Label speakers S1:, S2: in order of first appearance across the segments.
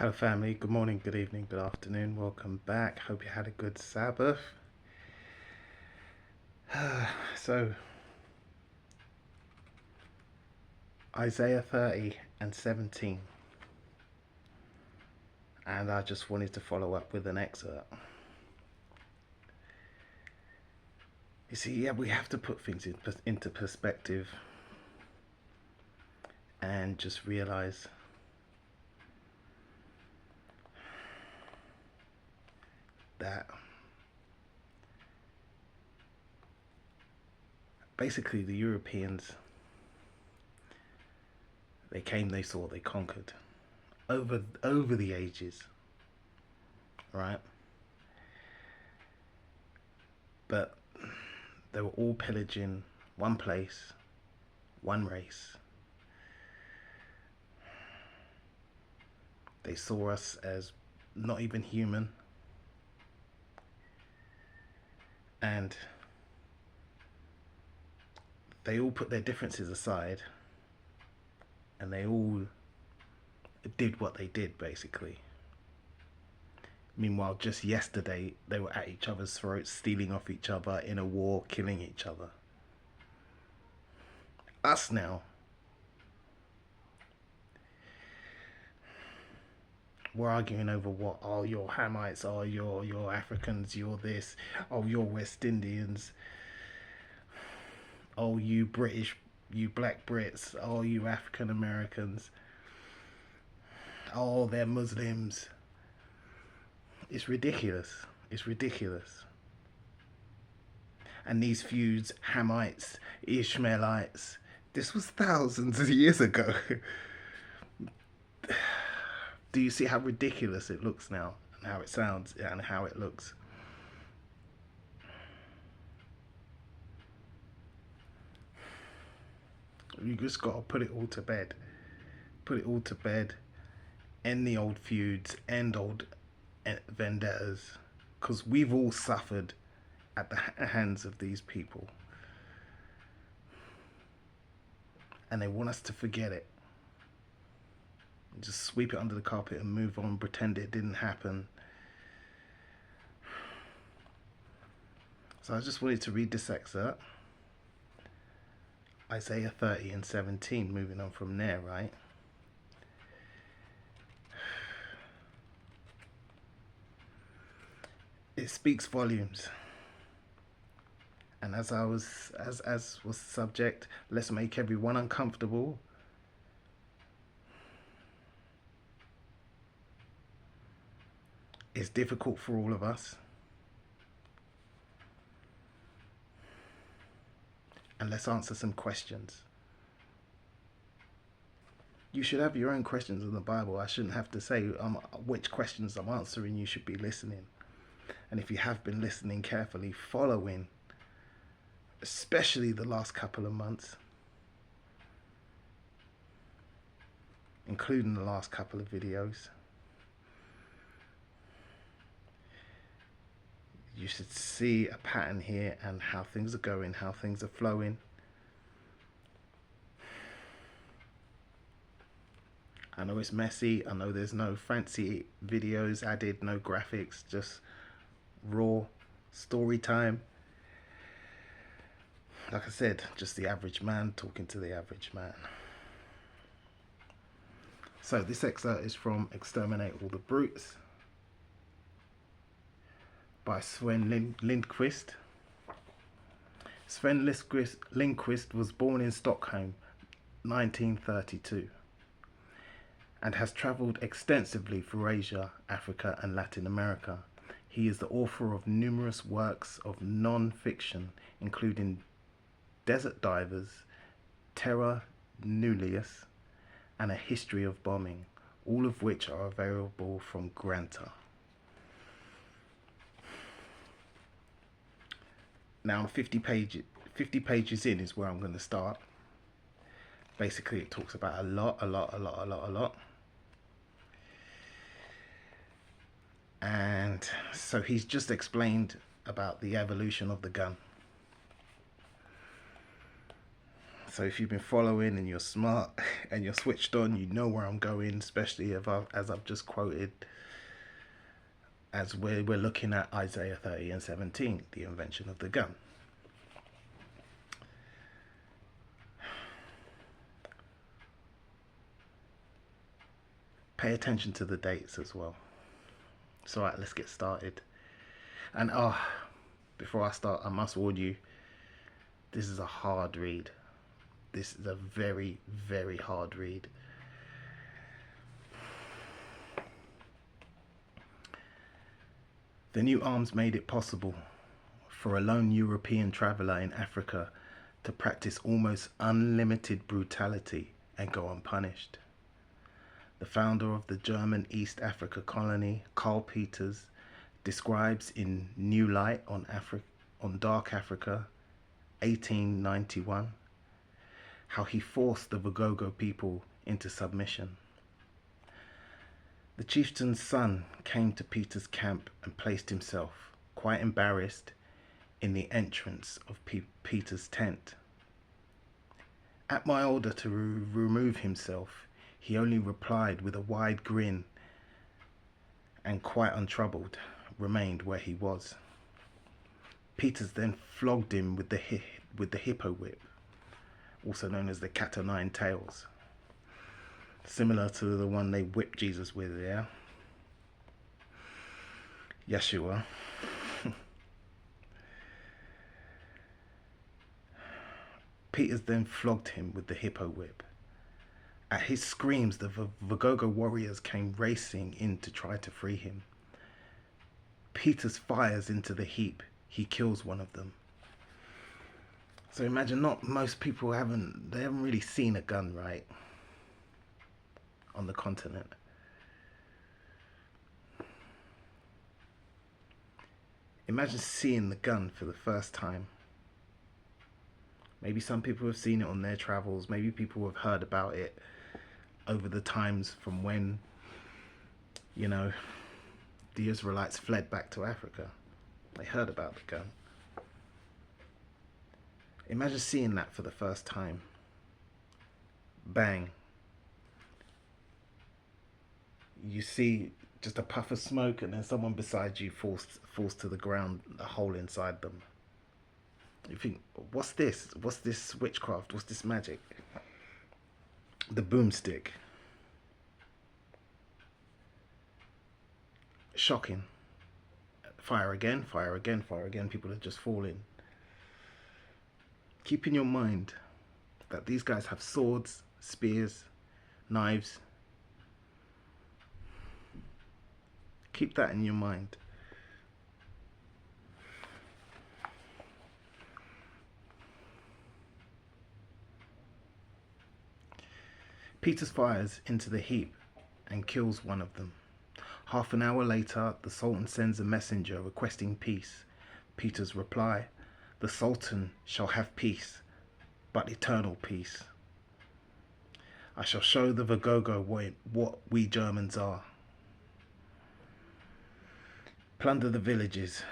S1: Hello family, good morning, good evening, good afternoon, welcome back. Hope you had a good Sabbath. So, Isaiah 30 and 17. And I just wanted to follow up with an excerpt. You see, yeah, we have to put things into perspective and just realize that basically the Europeans, they came, they saw, they conquered over the ages, right? But they were all pillaging one place, one race. They saw us as not even human, and they all put their differences aside and they all did what they did, basically. Meanwhile, just yesterday, they were at each other's throats, stealing off each other in a war, killing each other. Us now, we're arguing over what, oh, you're Hamites, oh, you're Africans, you're this, oh, you're West Indians, oh, you British, you black Brits, oh, you African Americans, oh, they're Muslims. It's ridiculous. It's ridiculous. And these feuds, Hamites, Ishmaelites, this was thousands of years ago. Do you see how ridiculous it looks now, and how it sounds, and how it looks? You just got to put it all to bed. Put it all to bed. End the old feuds, end old vendettas, because we've all suffered at the hands of these people. And they want us to forget it. Just sweep it under the carpet and move on, pretend it didn't happen. So I just wanted to read this excerpt. Isaiah 30 and 17, moving on from there, right? It speaks volumes. And as was the subject, let's make everyone uncomfortable. It's difficult for all of us. And let's answer some questions. You should have your own questions in the Bible. I shouldn't have to say which questions I'm answering. You should be listening. And if you have been listening carefully, following, especially the last couple of months, including the last couple of videos, you should see a pattern here and how things are going, how things are flowing. I know it's messy. I know there's no fancy videos added, no graphics, just raw story time. Like I said, just the average man talking to the average man. So this excerpt is from Exterminate All the Brutes by Sven Lindqvist. Sven Lindqvist was born in Stockholm, 1932, and has travelled extensively through Asia, Africa and Latin America. He is the author of numerous works of non-fiction, including Desert Divers, Terra Nullius, and A History of Bombing, all of which are available from Granta. Now 50 pages in is where I'm going to start. Basically it talks about a lot. And so he's just explained about the evolution of the gun. So if you've been following and you're smart and you're switched on, you know where I'm going, especially as I've just quoted, as we're looking at Isaiah 30 and 17, the invention of the gun. Pay attention to the dates as well. So, right, let's get started. And before I start, I must warn you, this is a hard read. This is a very, very hard read. The new arms made it possible for a lone European traveller in Africa to practice almost unlimited brutality and go unpunished. The founder of the German East Africa colony, Karl Peters, describes in New Light on Dark Africa, 1891, how he forced the Wagogo people into submission. The chieftain's son came to Peter's camp and placed himself, quite embarrassed, in the entrance of Peter's tent. At my order to remove himself, he only replied with a wide grin and, quite untroubled, remained where he was. Peters then flogged him with the hippo whip, also known as the cat o' nine tails, similar to the one they whipped Jesus with, yeah? Yeshua. Peters then flogged him with the hippo whip. At his screams, the Wagogo warriors came racing in to try to free him. Peters fires into the heap. He kills one of them. So imagine, not most people haven't really seen a gun, right? On the continent. Imagine seeing the gun for the first time. Maybe some people have seen it on their travels. Maybe people have heard about it over the times from when, the Israelites fled back to Africa. They heard about the gun. Imagine seeing that for the first time. Bang. You see just a puff of smoke, and then someone beside you falls to the ground, a hole inside them. You think, what's this? What's this witchcraft? What's this magic? The boomstick. Shocking. Fire again, fire again, fire again. People are just falling. Keep in your mind that these guys have swords, spears, knives. Keep that in your mind. Peters fires into the heap and kills one of them. Half an hour later, the Sultan sends a messenger requesting peace. Peters reply, "The Sultan shall have peace, but eternal peace. I shall show the Wagogo what we Germans are. Plunder the villages,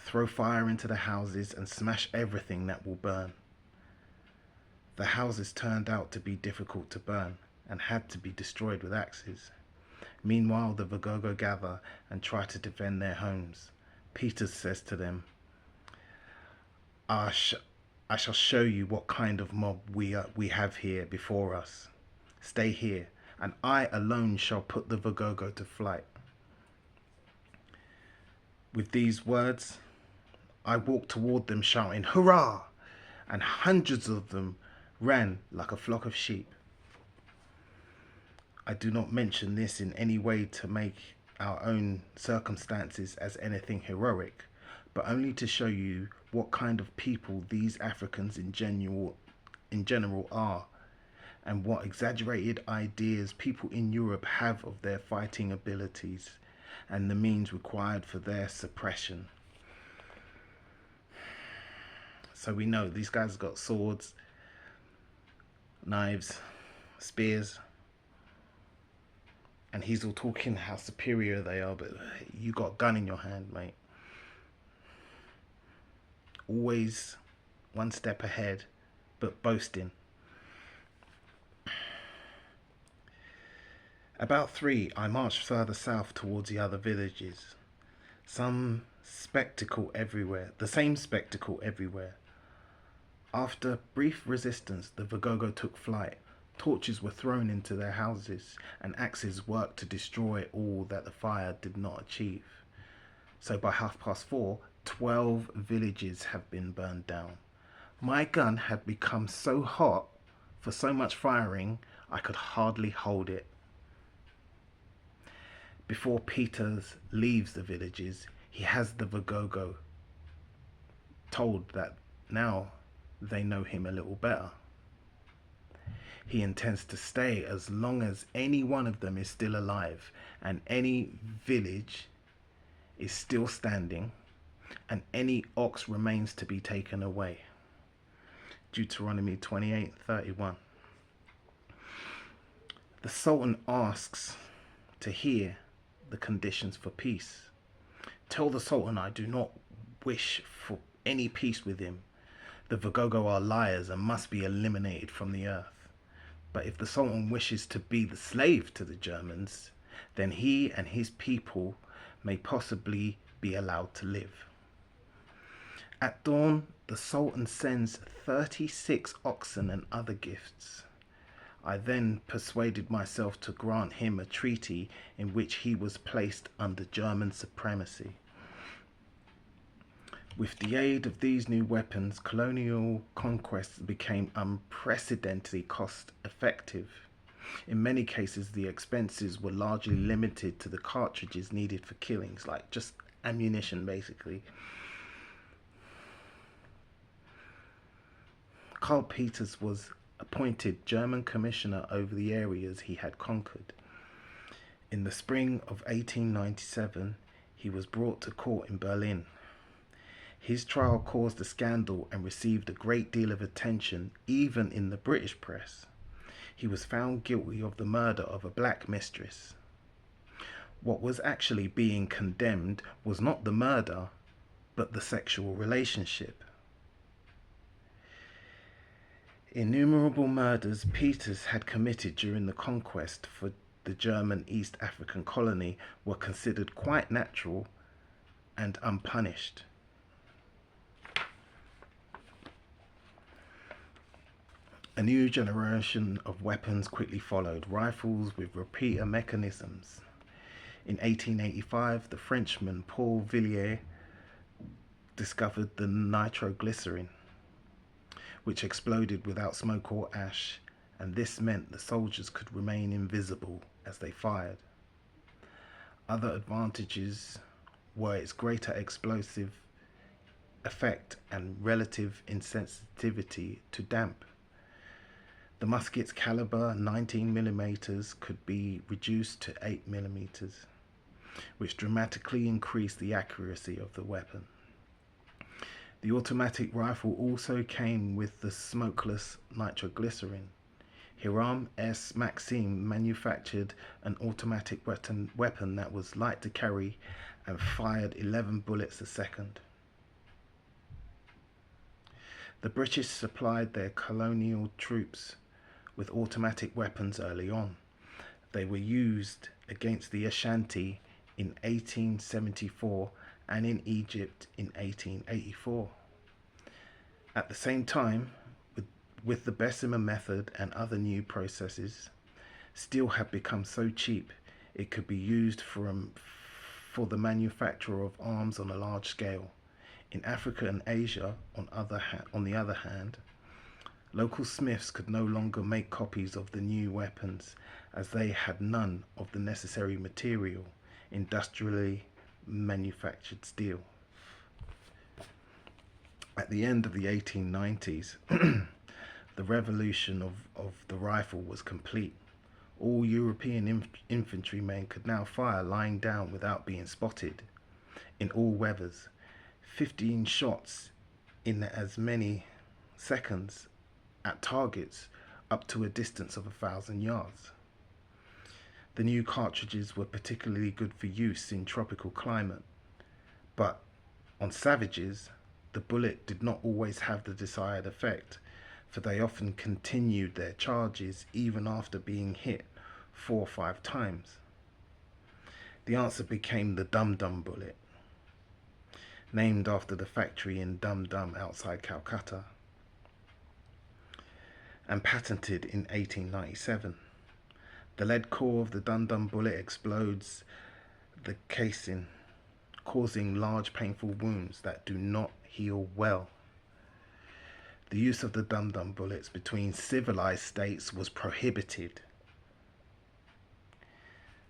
S1: throw fire into the houses, and smash everything that will burn." The houses turned out to be difficult to burn and had to be destroyed with axes. Meanwhile, the Wagogo gather and try to defend their homes. Peters says to them, I shall show you what kind of mob we have here before us. Stay here, and I alone shall put the Wagogo to flight." With these words, I walked toward them shouting, "Hurrah!" and hundreds of them ran like a flock of sheep. I do not mention this in any way to make our own circumstances as anything heroic, but only to show you what kind of people these Africans in general are, and what exaggerated ideas people in Europe have of their fighting abilities and the means required for their suppression. So we know these guys got swords, knives, spears, and he's all talking how superior they are, but you got a gun in your hand, mate. Always one step ahead, but boasting. About 3, I marched further south towards the other villages. Some spectacle everywhere, the same spectacle everywhere. After brief resistance, the Vigogo took flight. Torches were thrown into their houses, and axes worked to destroy all that the fire did not achieve. So by 4:30, 12 villages have been burned down. My gun had become so hot for so much firing, I could hardly hold it. Before Peters leaves the villages, he has the Vigogo told that now they know him a little better. He intends to stay as long as any one of them is still alive and any village is still standing and any ox remains to be taken away. Deuteronomy 28:31. The Sultan asks to hear the conditions for peace. Tell the Sultan I do not wish for any peace with him. The Vigogo are liars and must be eliminated from the earth. But if the Sultan wishes to be the slave to the Germans, then he and his people may possibly be allowed to live. At dawn, the Sultan sends 36 oxen and other gifts. I then persuaded myself to grant him a treaty in which he was placed under German supremacy. With the aid of these new weapons, colonial conquests became unprecedentedly cost-effective. In many cases, the expenses were largely limited to the cartridges needed for killings, like just ammunition, basically. Karl Peters was appointed German commissioner over the areas he had conquered. In the spring of 1897, he was brought to court in Berlin. His trial caused a scandal and received a great deal of attention, even in the British press. He was found guilty of the murder of a black mistress. What was actually being condemned was not the murder, but the sexual relationship. Innumerable murders Peters had committed during the conquest for the German East African colony were considered quite natural and unpunished. A new generation of weapons quickly followed, rifles with repeater mechanisms. In 1885, the Frenchman Paul Villiers discovered the nitroglycerin, which exploded without smoke or ash, and this meant the soldiers could remain invisible as they fired. Other advantages were its greater explosive effect and relative insensitivity to damp. The musket's caliber, 19mm, could be reduced to 8mm, which dramatically increased the accuracy of the weapon. The automatic rifle also came with the smokeless nitroglycerin. Hiram S. Maxim manufactured an automatic weapon that was light to carry and fired 11 bullets a second. The British supplied their colonial troops with automatic weapons early on. They were used against the Ashanti in 1874 and in Egypt in 1884. At the same time, with the Bessemer method and other new processes, steel had become so cheap it could be used for the manufacture of arms on a large scale. In Africa and Asia, on the other hand, local smiths could no longer make copies of the new weapons as they had none of the necessary material, industrially manufactured steel. At the end of the 1890s, the revolution of the rifle was complete. All European infantrymen could now fire lying down without being spotted, in all weathers. 15 shots in as many seconds at targets up to a distance of 1,000 yards. The new cartridges were particularly good for use in tropical climate, but on savages, the bullet did not always have the desired effect, for they often continued their charges even after being hit 4 or 5 times. The answer became the Dum Dum bullet, named after the factory in Dum Dum outside Calcutta, and patented in 1897. The lead core of the Dum Dum bullet explodes the casing, causing large painful wounds that do not heal well. The use of the Dum Dum bullets between civilized states was prohibited.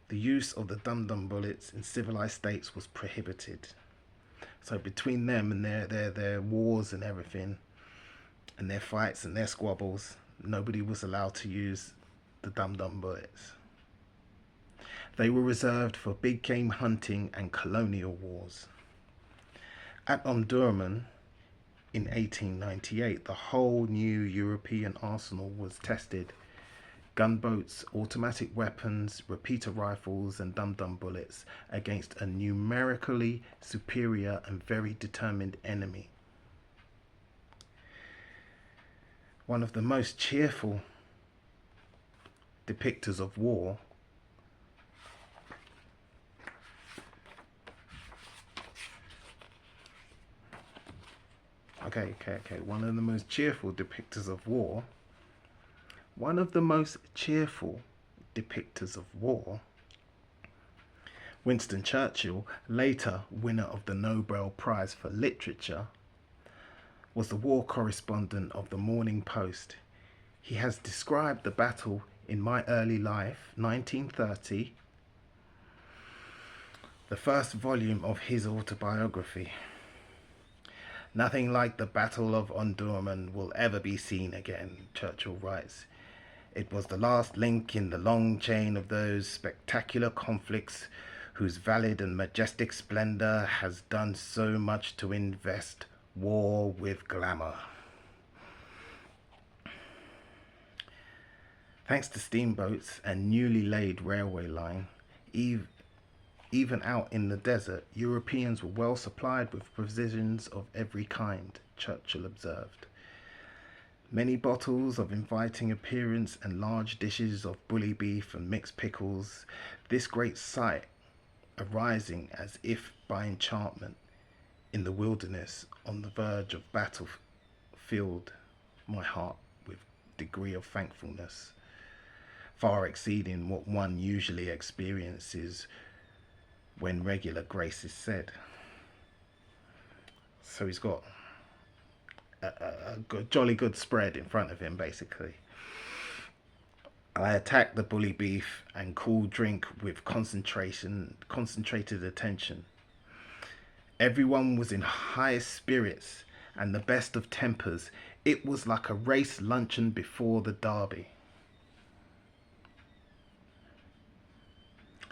S1: The use of the Dum Dum bullets in civilized states was prohibited. So between them and their wars and everything, and their fights and their squabbles, nobody was allowed to use the Dum Dum bullets. They were reserved for big game hunting and colonial wars. At Omdurman in 1898, the whole new European arsenal was tested. Gunboats, automatic weapons, repeater rifles and Dum Dum bullets against a numerically superior and very determined enemy. One of the most cheerful depictors of war one of the most cheerful depictors of war Winston Churchill, later winner of the Nobel Prize for Literature, was the war correspondent of the Morning Post. He has described the battle in My Early Life, 1930, the first volume of his autobiography. Nothing like the Battle of Omdurman will ever be seen again, Churchill writes. It was the last link in the long chain of those spectacular conflicts whose valid and majestic splendor has done so much to invest war with glamour. Thanks to steamboats and newly laid railway line, even out in the desert, Europeans were well supplied with provisions of every kind, Churchill observed. Many bottles of inviting appearance and large dishes of bully beef and mixed pickles, this great sight arising as if by enchantment in the wilderness on the verge of battle filled my heart with degree of thankfulness, far exceeding what one usually experiences when regular grace is said. So he's got a jolly good spread in front of him, basically. I attacked the bully beef and cool drink with concentrated attention. Everyone was in high spirits and the best of tempers. It was like a race luncheon before the derby.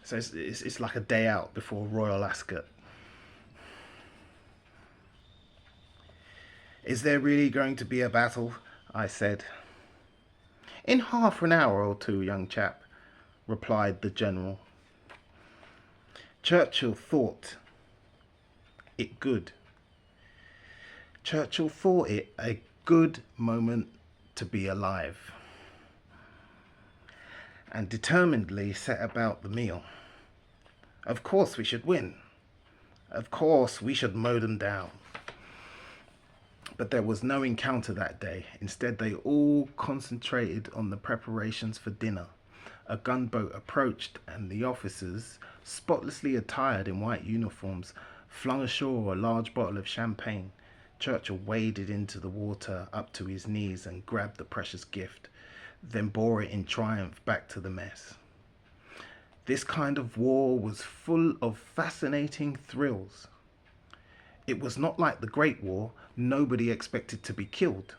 S1: So it's like a day out before Royal Ascot. Is there really going to be a battle? I said. In half an hour or two, young chap, replied the general. Churchill thought it good. Churchill thought it a good moment to be alive, and determinedly set about the meal. Of course we should win. Of course we should mow them down. But there was no encounter that day. Instead, they all concentrated on the preparations for dinner. A gunboat approached, and the officers, spotlessly attired in white uniforms, flung ashore a large bottle of champagne. Churchill waded into the water up to his knees and grabbed the precious gift, then bore it in triumph back to the mess. This kind of war was full of fascinating thrills. It was not like the Great War. Nobody expected to be killed.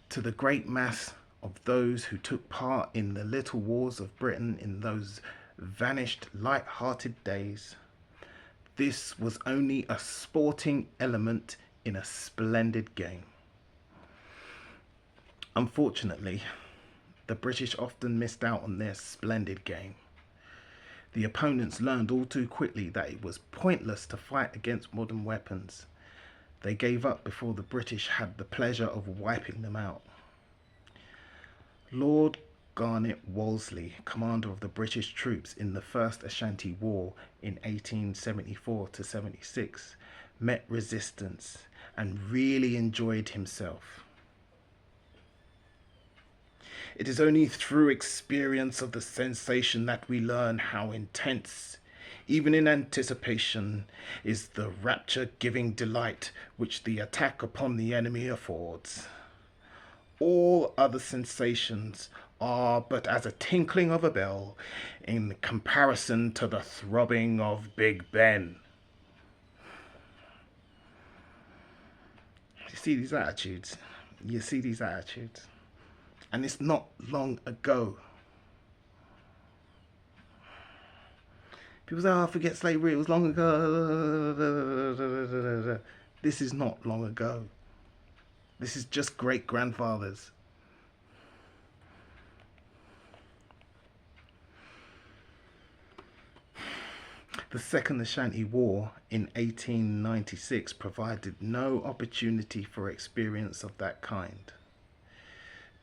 S1: To the great mass of those who took part in the little wars of Britain in those vanished light-hearted days, this was only a sporting element in a splendid game. Unfortunately, the British often missed out on their splendid game. The opponents learned all too quickly that it was pointless to fight against modern weapons. They gave up before the British had the pleasure of wiping them out. Lord Garnet Wolseley, commander of the British troops in the First Ashanti War in 1874 to 76, met resistance and really enjoyed himself. It is only through experience of the sensation that we learn how intense, even in anticipation, is the rapture-giving delight which the attack upon the enemy affords. All other sensations are but as a tinkling of a bell in comparison to the throbbing of Big Ben. You see these attitudes? You see these attitudes? And it's not long ago. People say, oh, forget slavery, it was long ago. This is not long ago. This is just great-grandfathers. The Second Ashanti War in 1896 provided no opportunity for experience of that kind.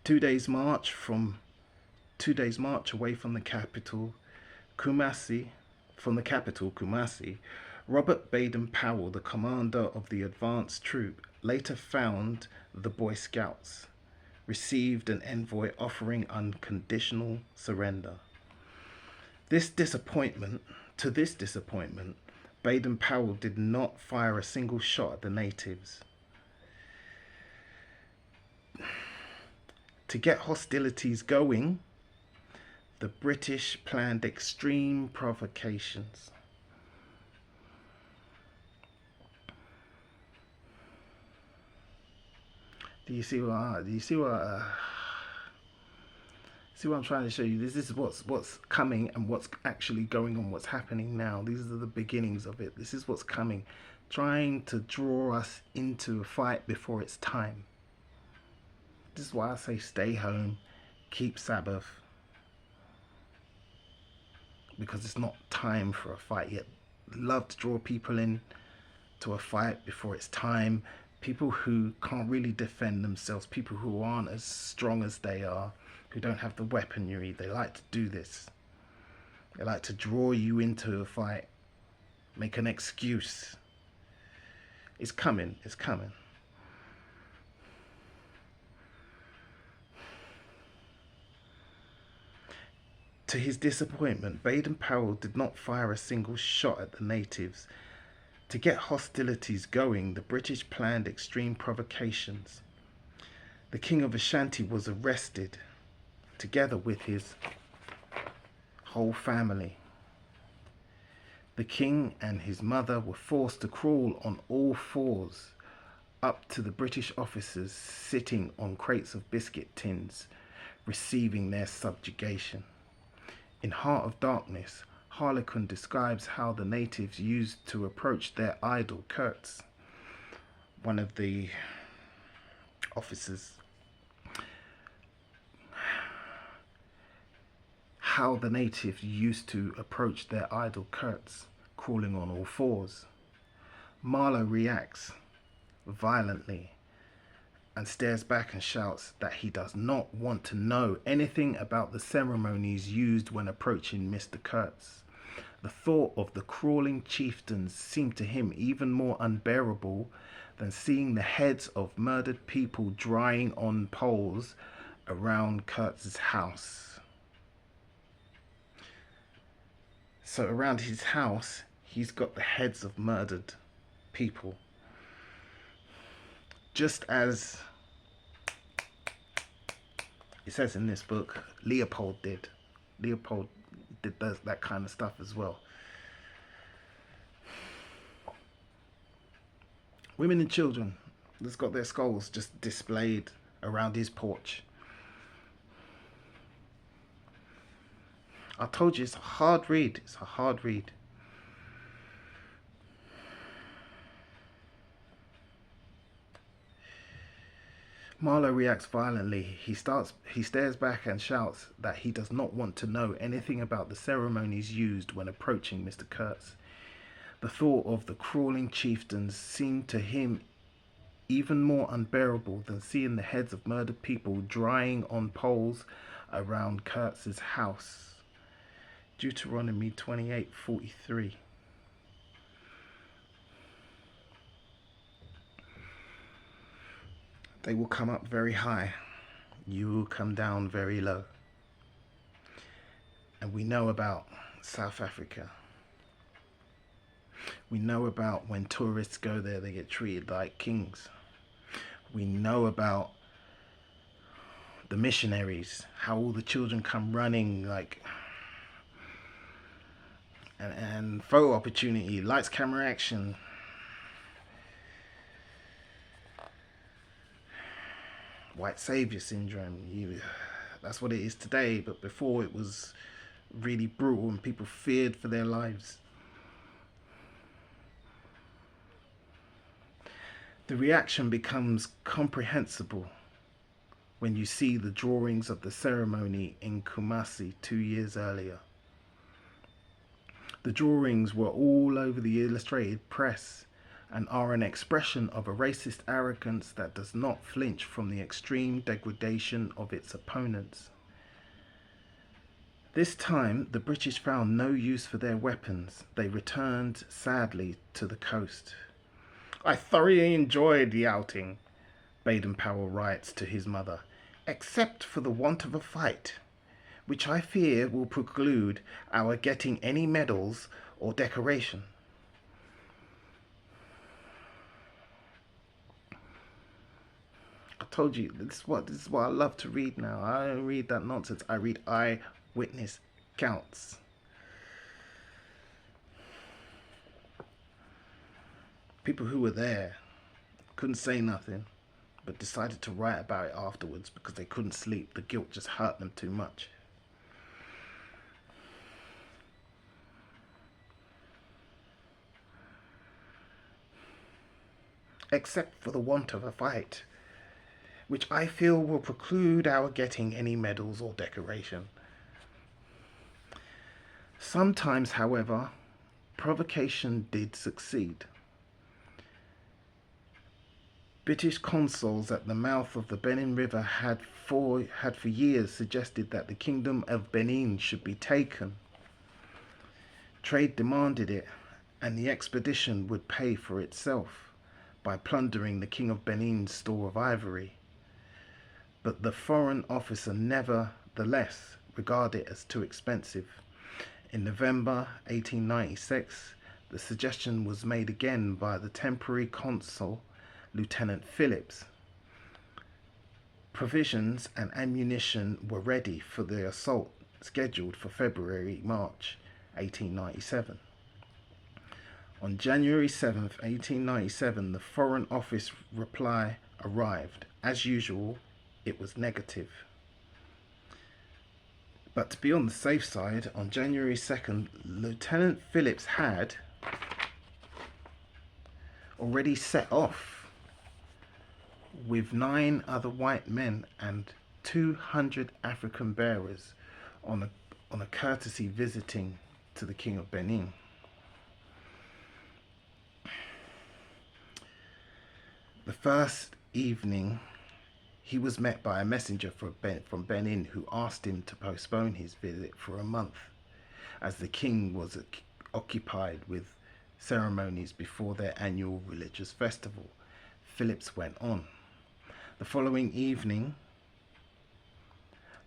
S1: 2 days march away from the capital, Kumasi, Robert Baden-Powell, the commander of the advance troop, later found the Boy Scouts, received an envoy offering unconditional surrender. To this disappointment, Baden-Powell did not fire a single shot at the natives. To get hostilities going, the British planned extreme provocations. See what I'm trying to show you? This is what's coming and what's actually going on, what's happening now. These are the beginnings of it. This is what's coming, trying to draw us into a fight before it's time. This is why I say stay home, keep Sabbath, because it's not time for a fight yet. Love to draw people in to a fight before it's time. People who can't really defend themselves, people who aren't as strong as they are, who don't have the weaponry, they like to do this. They like to draw you into a fight, make an excuse. It's coming, it's coming. To his disappointment, Baden-Powell did not fire a single shot at the natives. To get hostilities going, the British planned extreme provocations. The King of Ashanti was arrested, together with his whole family. The king and his mother were forced to crawl on all fours up to the British officers sitting on crates of biscuit tins, receiving their subjugation. In Heart of Darkness, Harlequin describes how the natives used to approach their idol Kurtz, one of the officers. How the natives used to approach their idol Kurtz, crawling on all fours. Marlowe reacts violently and stares back and shouts that he does not want to know anything about the ceremonies used when approaching Mr. Kurtz. The thought of the crawling chieftains seemed to him even more unbearable than seeing the heads of murdered people drying on poles around Kurtz's house. So around his house, he's got the heads of murdered people. Just as it says in this book, Leopold did. Leopold did that kind of stuff as well. Women and children that's got their skulls just displayed around his porch. I told you, it's a hard read. It's a hard read. Marlowe reacts violently. He stares back and shouts that he does not want to know anything about the ceremonies used when approaching Mr. Kurtz. The thought of the crawling chieftains seemed to him even more unbearable than seeing the heads of murdered people drying on poles around Kurtz's house. Deuteronomy 28:43. They will come up very high, you will come down very low. And we know about South Africa. We know about when tourists go there, they get treated like kings. We know about the missionaries, how all the children come running, like, and photo opportunity, lights, camera, action. White savior syndrome. That's what it is today, but before it was really brutal and people feared for their lives. The reaction becomes comprehensible when you see the drawings of the ceremony in Kumasi 2 years earlier. The drawings were all over the illustrated press and are an expression of a racist arrogance that does not flinch from the extreme degradation of its opponents. This time, the British found no use for their weapons. They returned, sadly, to the coast. I thoroughly enjoyed the outing, Baden-Powell writes to his mother, except for the want of a fight, which I fear will preclude our getting any medals or decoration. I told you, this is what I love to read now. I don't read that nonsense. I read eyewitness accounts. People who were there couldn't say nothing, but decided to write about it afterwards because they couldn't sleep. The guilt just hurt them too much. Except for the want of a fight, which I feel will preclude our getting any medals or decoration. Sometimes, however, provocation did succeed. British consuls at the mouth of the Benin River had for years suggested that the Kingdom of Benin should be taken. Trade demanded it, and the expedition would pay for itself by plundering the King of Benin's store of ivory. But the Foreign Office nevertheless regarded it as too expensive. In November 1896, the suggestion was made again by the temporary consul, Lieutenant Phillips. Provisions and ammunition were ready for the assault scheduled for February-March 1897. On January 7th, 1897, the Foreign Office reply arrived. As usual, it was negative. But to be on the safe side, on January 2nd, Lieutenant Phillips had already set off with 9 other white men and 200 African bearers on a courtesy visiting to the King of Benin. The first evening, he was met by a messenger from Benin who asked him to postpone his visit for a month, as the king was occupied with ceremonies before their annual religious festival. Phillips went on. The following evening,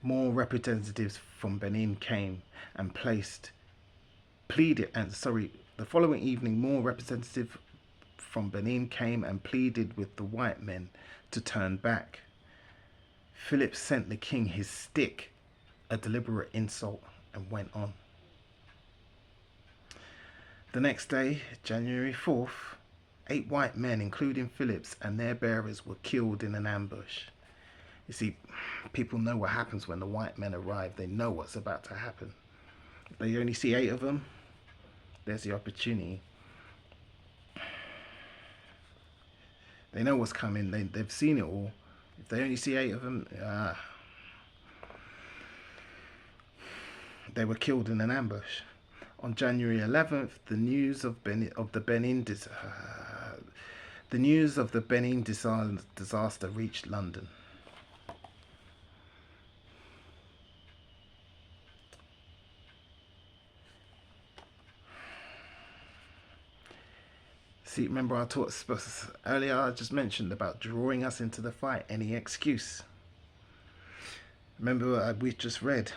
S1: more representatives from Benin came and pleaded with the white men to turn back. Phillips sent the king his stick, a deliberate insult, and went on. The next day, January 4th, 8 white men, including Phillips and their bearers, were killed in an ambush. You see, people know what happens when the white men arrive. They know what's about to happen. If they only see 8 of them, there's the opportunity. They know what's coming. They've seen it all. If they only see 8 of them, they were killed in an ambush. On January 11th, the news of the Benin disaster reached London. See, remember I taught earlier, I just mentioned about drawing us into the fight, any excuse. Remember we just read,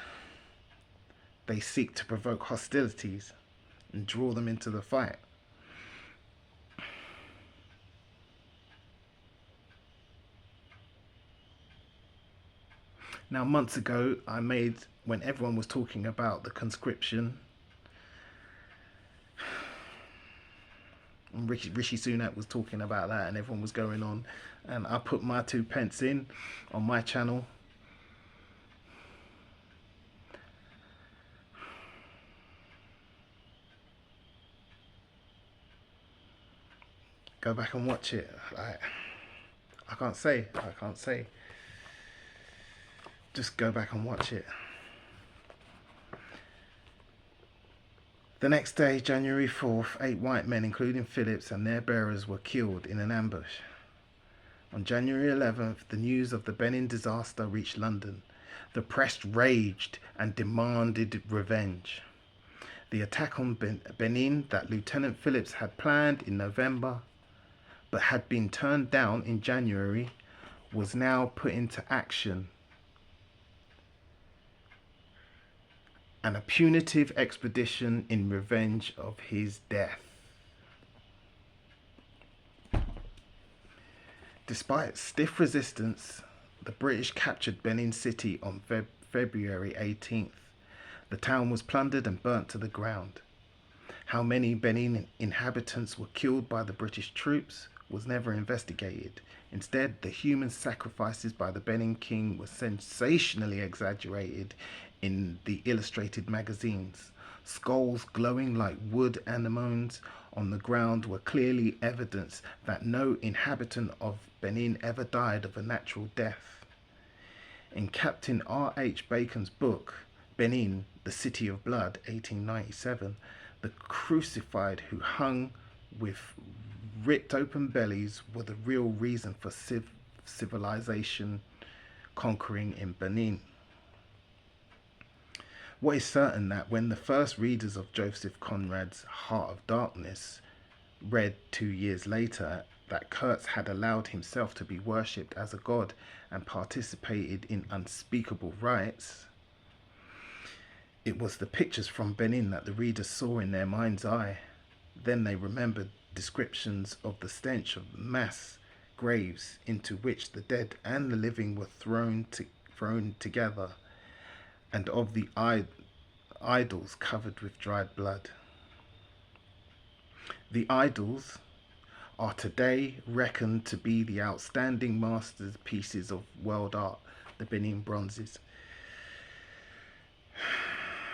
S1: they seek to provoke hostilities and draw them into the fight. Now, months ago, when everyone was talking about the conscription, and Rishi Sunak was talking about that, and everyone was going on, and I put my 2 pence in on my channel. Go back and watch it. I can't say. Just go back and watch it. The next day, January 4th, 8 white men, including Phillips and their bearers, were killed in an ambush. On January 11th, the news of the Benin disaster reached London. The press raged and demanded revenge. The attack on Benin that Lieutenant Phillips had planned in November but had been turned down in January was now put into action. And a punitive expedition in revenge of his death. Despite stiff resistance, the British captured Benin City on February 18th. The town was plundered and burnt to the ground. How many Benin inhabitants were killed by the British troops was never investigated. Instead, the human sacrifices by the Benin king were sensationally exaggerated in the illustrated magazines. Skulls glowing like wood anemones on the ground were clearly evidence that no inhabitant of Benin ever died of a natural death. In Captain R.H. Bacon's book, Benin, the City of Blood, 1897, the crucified who hung with ripped open bellies were the real reason for civilization conquering in Benin. What is certain that when the first readers of Joseph Conrad's Heart of Darkness read 2 years later that Kurtz had allowed himself to be worshipped as a god and participated in unspeakable rites, it was the pictures from Benin that the readers saw in their mind's eye. Then they remembered descriptions of the stench of mass graves into which the dead and the living were thrown together, and of the idols covered with dried blood. The idols are today reckoned to be the outstanding masterpieces of world art, the Benin bronzes.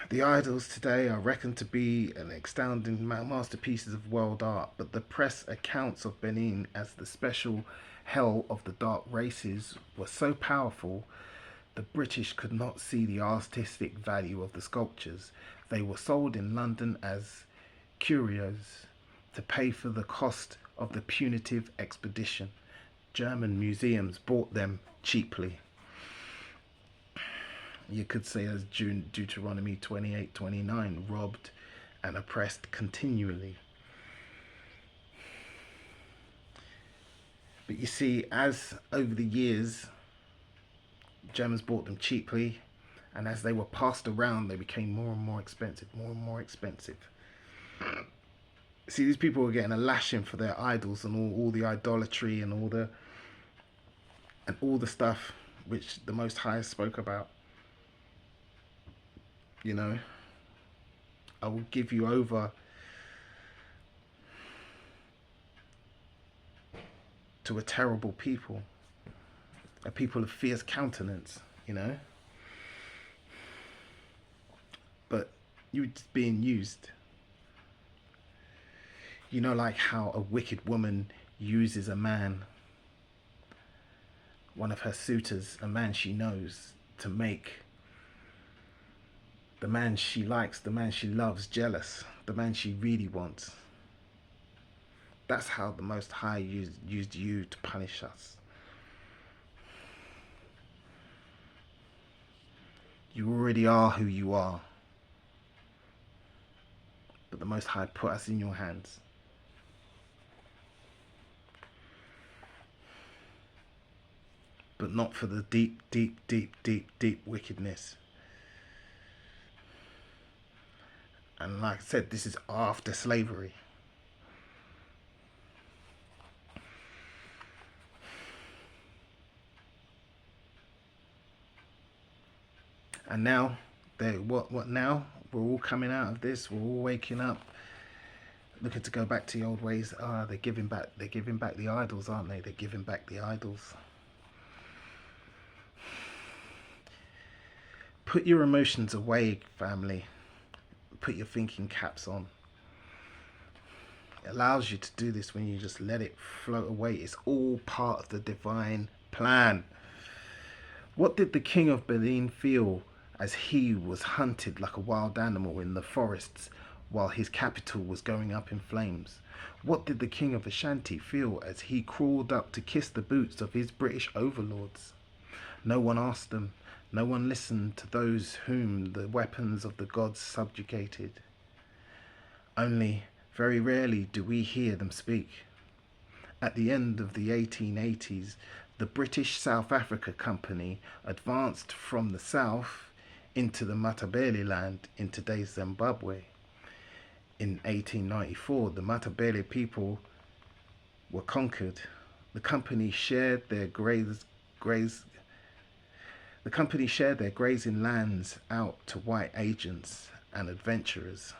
S1: The idols today are reckoned to be an astounding masterpieces of world art, but the press accounts of Benin as the special hell of the dark races were so powerful, the British could not see the artistic value of the sculptures. They were sold in London as curios to pay for the cost of the punitive expedition. German museums bought them cheaply. You could say as Deuteronomy 28:29, robbed and oppressed continually. But you see, as over the years, Germans bought them cheaply, and as they were passed around, they became more and more expensive, more and more expensive. See, these people were getting a lashing for their idols and all the idolatry and all the stuff which the Most High spoke about. You know, I will give you over to a terrible people, a people of fierce countenance, you know. But you're just being used. You know, like how a wicked woman uses a man, one of her suitors, a man she knows, to make the man she likes, the man she loves, jealous, the man she really wants. That's how the Most High used you to punish us. You already are who you are. But the Most High put us in your hands. but not for the deep, deep, deep, deep, deep wickedness. And like I said, this is after slavery. And now, what now? We're all coming out of this. We're all waking up, looking to go back to the old ways. They're giving back. They're giving back the idols, aren't they? They're giving back the idols. Put your emotions away, family. Put your thinking caps on. It allows you to do this when you just let it float away. It's all part of the divine plan. What did the king of Benin feel as he was hunted like a wild animal in the forests while his capital was going up in flames? What did the king of Ashanti feel as he crawled up to kiss the boots of his British overlords? No one asked them. No one listened to those whom the weapons of the gods subjugated. Only very rarely do we hear them speak. At the end of the 1880s, the British South Africa Company advanced from the south into the Matabele land in today's Zimbabwe. In 1894, the Matabele people were conquered. The company shared their grazing lands out to white agents and adventurers.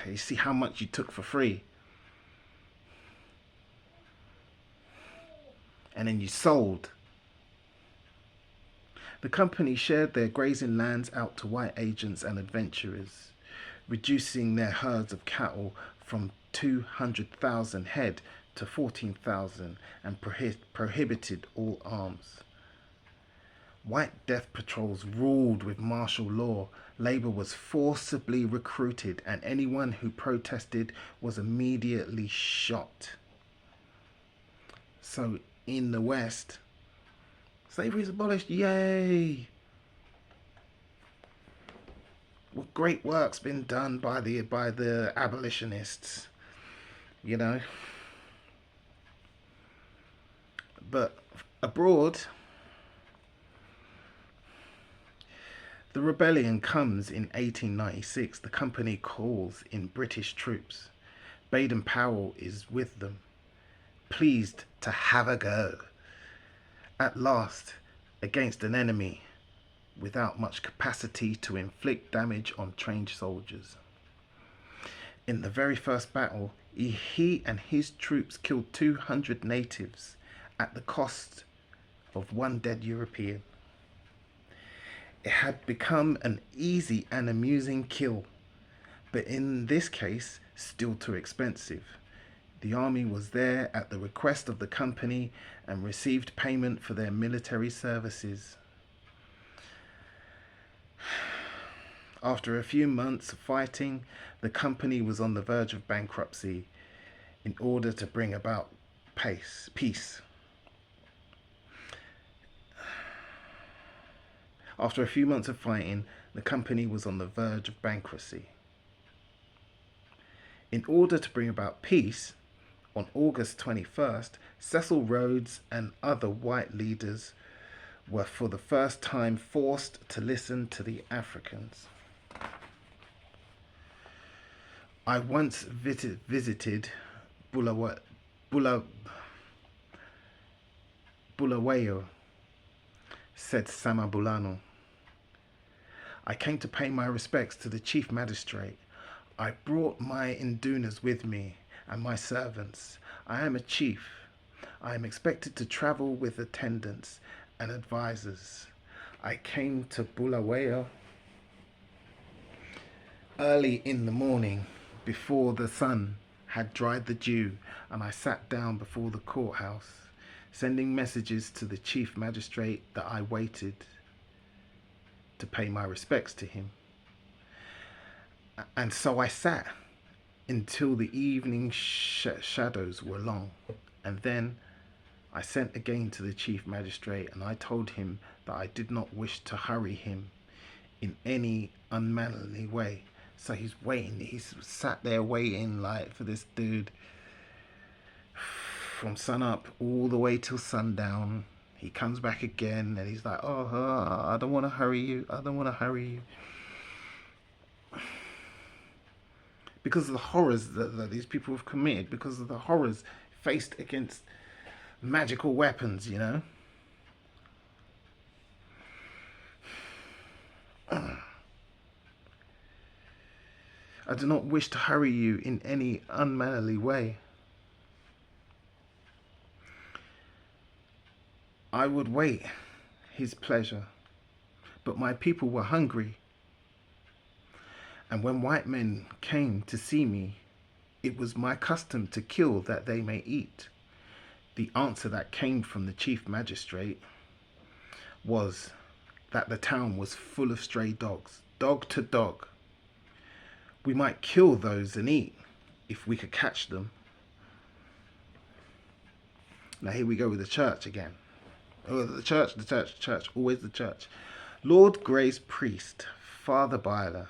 S1: You see how much you took for free. And then you sold. The company shared their grazing lands out to white agents and adventurers, reducing their herds of cattle from 200,000 head to 14,000 and prohibited all arms. White death patrols ruled with martial law. Labour was forcibly recruited and anyone who protested was immediately shot. So in the West, slavery is abolished. Yay! What great work's been done by the abolitionists, you know. But abroad, the rebellion comes in 1896. The company calls in British troops. Baden-Powell is with them, pleased to have a go. At last, against an enemy without much capacity to inflict damage on trained soldiers. In the very first battle, he and his troops killed 200 natives at the cost of one dead European. It had become an easy and amusing kill, but in this case, still too expensive. The army was there at the request of the company and received payment for their military services. After a few months of fighting, the company was on the verge of bankruptcy in order to bring about peace. After a few months of fighting, the company was on the verge of bankruptcy. In order to bring about peace, on August 21st, Cecil Rhodes and other white leaders were for the first time forced to listen to the Africans. I once visited Bulawayo, said Samabulano. I came to pay my respects to the chief magistrate. I brought my indunas with me and my servants. I am a chief. I am expected to travel with attendants and advisors. I came to Bulawayo early in the morning before the sun had dried the dew, and I sat down before the courthouse, sending messages to the chief magistrate that I waited to pay my respects to him. And so I sat until the evening shadows were long, and then I sent again to the chief magistrate, and I told him that I did not wish to hurry him in any unmannerly way. So he's sat there waiting like for this dude. from sun up all the way till sundown. He comes back again and he's like, oh, I don't want to hurry you. I don't want to hurry you. Because of the horrors that these people have committed, because of the horrors faced against magical weapons, you know. I do not wish to hurry you in any unmannerly way. I would wait his pleasure, but my people were hungry. And when white men came to see me, it was my custom to kill that they may eat. The answer that came from the chief magistrate was that the town was full of stray dogs, dog to dog. We might kill those and eat if we could catch them. Now here we go with the church again. Oh, the church, always the church. Lord Grey's priest, Father Byler,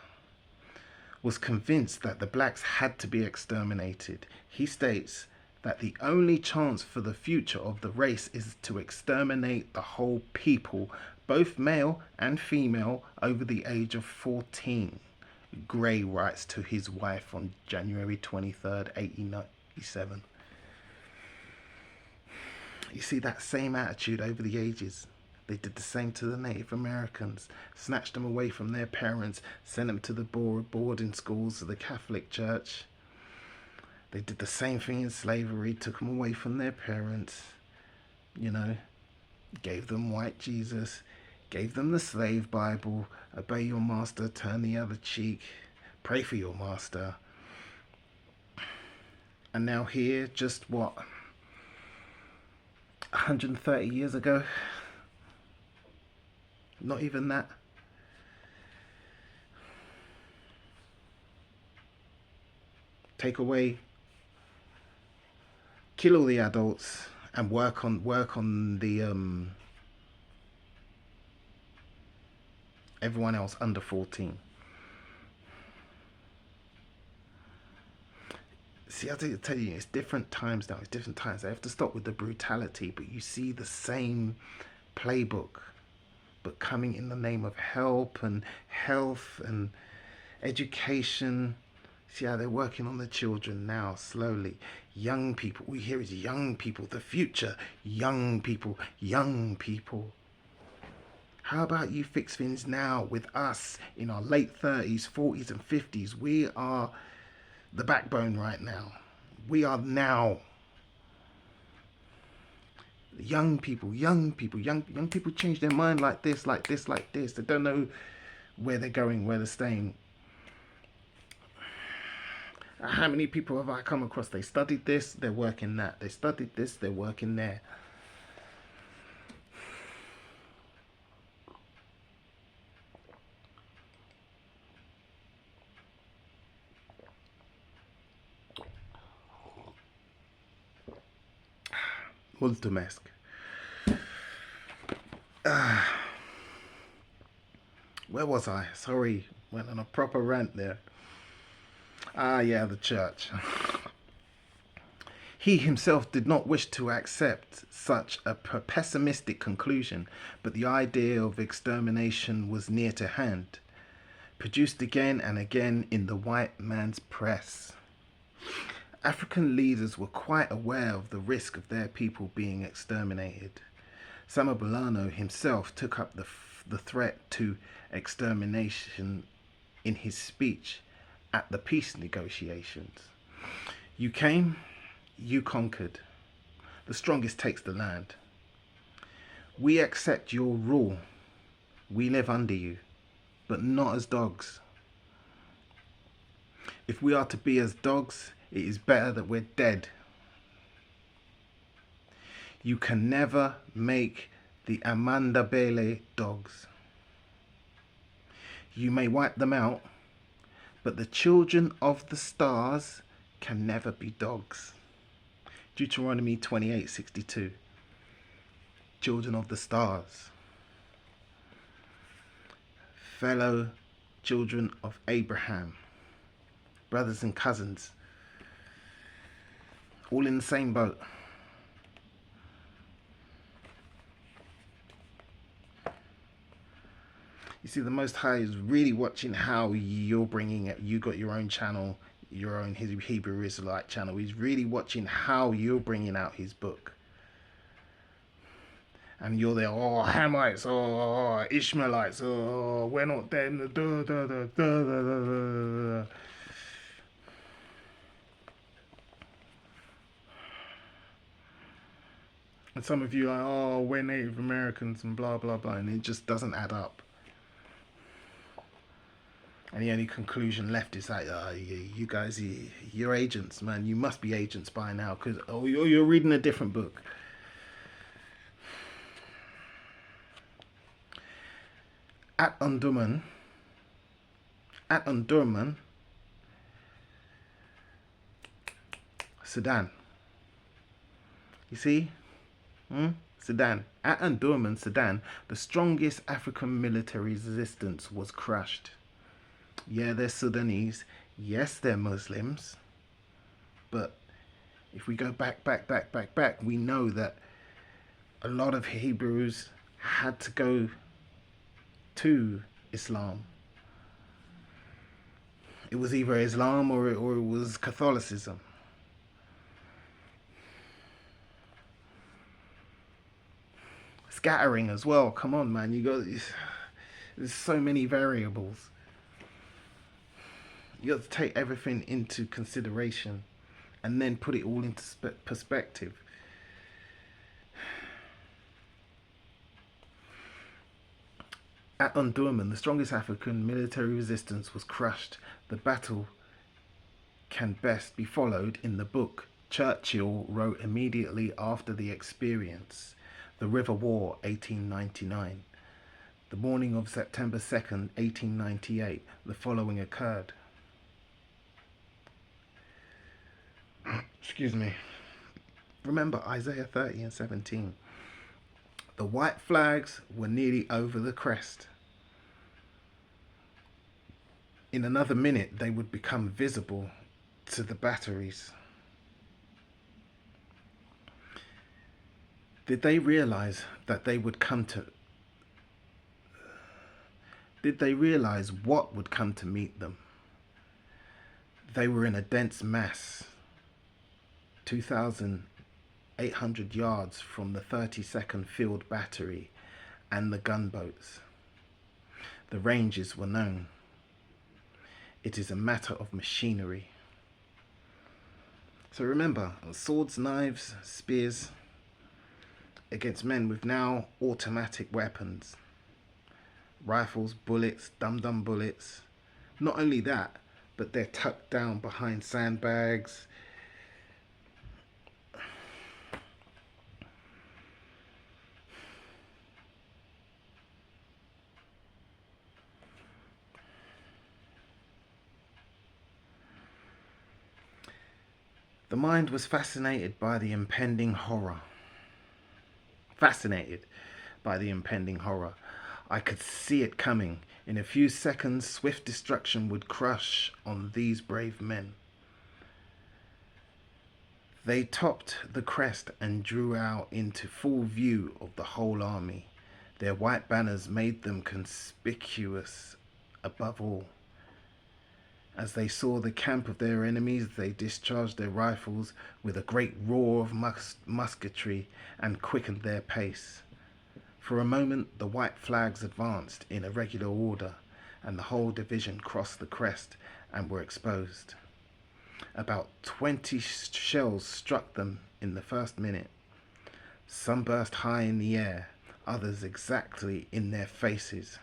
S1: was convinced that the blacks had to be exterminated. He states that the only chance for the future of the race is to exterminate the whole people, both male and female, over the age of 14. Grey writes to his wife on January 23rd, 1897. You see that same attitude over the ages. They did the same to the Native Americans, snatched them away from their parents, sent them to the boarding schools of the Catholic Church. They did the same thing in slavery, took them away from their parents, you know, gave them white Jesus, gave them the slave Bible, obey your master, turn the other cheek, pray for your master. And now here, just what, 130 years ago? Not even that. Take away, kill all the adults and work on the everyone else under 14. See, I tell you, it's different times now. It's different times. They have to stop with the brutality, but you see the same playbook, but coming in the name of help and health and education. See how they're working on the children now, slowly. Young people, we hear is young people, the future. Young people, young people. How about you fix things now with us in our late 30s, 40s and 50s? We are the backbone right now. We are now. Young people change their mind like this. They don't know where they're going, where they're staying. How many people have I come across? They studied this, they're working that. They studied this, they're working there. Mulțumesc. Where was I? Sorry, went on a proper rant there. Yeah, the church. He himself did not wish to accept such a pessimistic conclusion, but the idea of extermination was near to hand, produced again and again in the white man's press. African leaders were quite aware of the risk of their people being exterminated. Samobulano himself took up the threat to extermination in his speech at the peace negotiations. You came, you conquered. The strongest takes the land. We accept your rule. We live under you, but not as dogs. If we are to be as dogs, it is better that we're dead. You can never make the Amandabele dogs. You may wipe them out, but the children of the stars can never be dogs. Deuteronomy 28:62. Children of the stars. Fellow children of Abraham. Brothers and cousins. All in the same boat. You see, the Most High is really watching how you're bringing it. You got your own channel, your own Hebrew Israelite channel. He's really watching how you're bringing out his book. And you're there, oh, Hamites, oh, Ishmaelites, oh, we're not them. Da, da, da, da, da, da. And some of you are, oh, we're Native Americans and blah, blah, blah. And it just doesn't add up. And the only conclusion left is like, you guys, you're agents, man. You must be agents by now because you're reading a different book. At Omdurman, Sudan. You see? Sudan. At Omdurman, Sudan, the strongest African military resistance was crushed. Yeah, they're Sudanese. Yes, they're Muslims. But if we go back, we know that a lot of Hebrews had to go to Islam. It was either Islam or it was Catholicism. Scattering as well. Come on, man. There's so many variables. You got to take everything into consideration and then put it all into perspective. At Omdurman, the strongest African military resistance was crushed. The battle can best be followed in the book Churchill wrote immediately after the experience, The River War, 1899. The morning of September 2nd, 1898, the following occurred. Excuse me. Remember Isaiah 30 and 17. The white flags were nearly over the crest. In another minute, they would become visible to the batteries. Did they realize that they would come to... Did they realize what would come to meet them? They were in a dense mass, 2,800 yards from the 32nd Field Battery and the gunboats. The ranges were known. It is a matter of machinery. So remember, swords, knives, spears against men with now automatic weapons. Rifles, bullets, dum-dum bullets. Not only that, but they're tucked down behind sandbags. The mind was fascinated by the impending horror. I could see it coming. In a few seconds, swift destruction would crush on these brave men. They topped the crest and drew out into full view of the whole army. Their white banners made them conspicuous above all. As they saw the camp of their enemies, they discharged their rifles with a great roar of musketry and quickened their pace. For a moment, the white flags advanced in irregular order, and the whole division crossed the crest and were exposed. About 20 shells struck them in the first minute. Some burst high in the air, others exactly in their faces.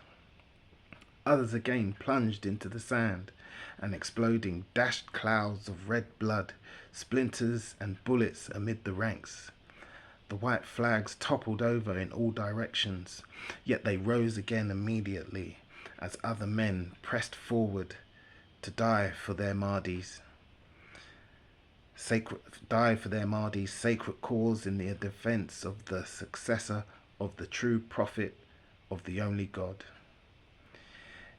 S1: Others again plunged into the sand, and exploding dashed clouds of red blood, splinters and bullets amid the ranks. The white flags toppled over in all directions, yet they rose again immediately as other men pressed forward to die for their Mahdi's sacred cause in the defense of the successor of the true prophet of the only God.